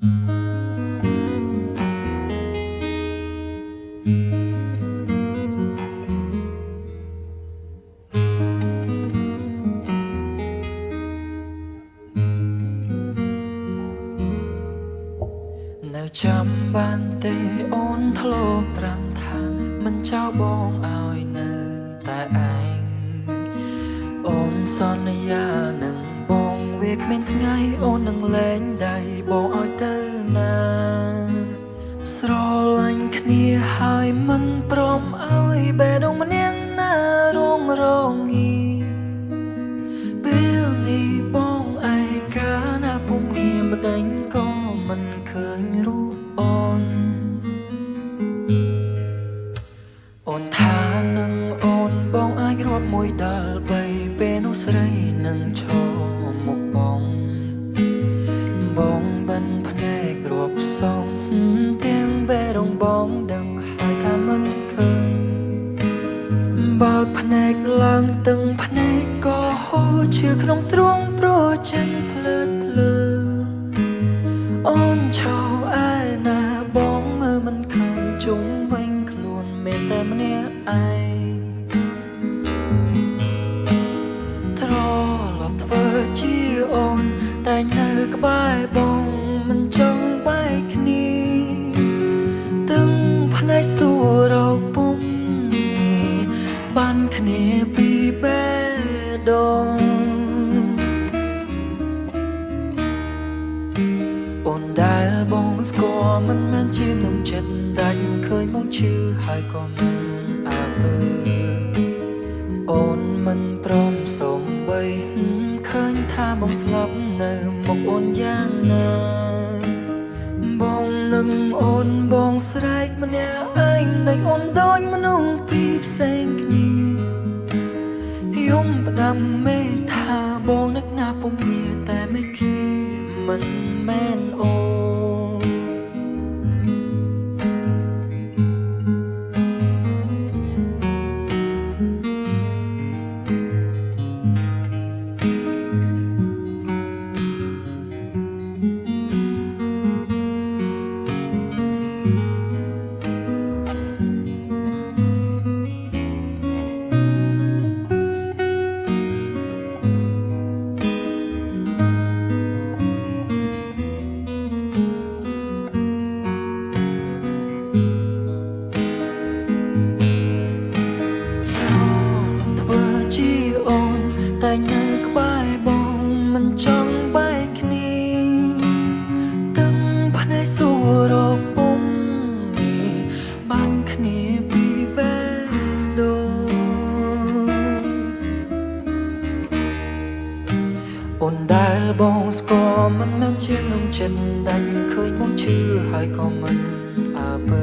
នៅចាំបានទេអូនធ្លាប់ត្រាំថាមិនចោលបងឲ្យនៅតែឯងអូនសន្យានឹងបងវាគ្មានថ្ងៃអូននឹងលែងដៃបងឲ្យទៅណាស្រឡាញ់គ្នាហើយមិនព្រមឲ្យបេះដូងម្នាក់ណារងងីពេលនេះបងឯកាណាពុំងាម្ដេចក៏មិនឃើញរូបអូនថានឹងអូនបងអាចរាប់មួយដល់3ពេលនោះស្រីនឹងឈរមុខបងបិនភ្នែករាប់សងទាំងបេះដូងបងដឹងហើយថាមិនឃើញបើកភ្នែកឡើងទឹកភ្នែកក៏ហូរឈឺក្នុងទ្រូងប្រចិនភ្លើអូនឈរឯណាបងមើលមិនឃើញជុំវិញខ្លួនមានតែម្នាក់ឯងត្រឡប់ធ្វើជាអូនតែនៅក្បែរបងមិនចង់បែកគ្នាទាំងភ្នែកសួររកពុំបានគ្នាពីបេះដូងអូនដែលបងស្គាល់មិនមែនជានំចិត្តដាច់ឃើញមកឈឺហើយក៏មិនអើពើអូនមិនព្រមសូម្បីឃើញថាបងស្លាប់នៅមុខអូនយ៉ាងណាបងនឹងអូនបងស្រែកម្នាក់ឯងតែអូនដូចមនុស្សពីរផ្សេងគ្នាយំផ្ដាំមេថាបងនឹកណាពុំមានតែមិនគីមិនមែនអូតែនៅក្បែរបងមិនចង់បែកគ្នាទាំងភ្នែកសួររកពុំបានគ្នាពីបេះដូងអូនដែលបងស្គាល់មិនមែនជានំចិត្តដាច់ឃើញមកឈឺហើយក៏មិនអើពើ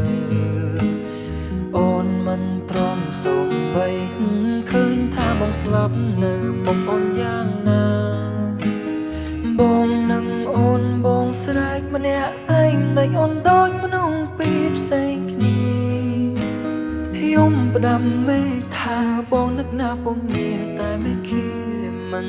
អូនមិនព្រមសូម្បីឃើញថាបងស្លាប់នៅមុខអូនយ៉ាងណាបងនឹងអូនបងស្រែកម្នាក់ឯងតែអូនដូចមនុស្សពីរផ្សេងគ្នាយំផ្ដាំមេថាបងនឹកណាពុំមានតែមិនគិតមិន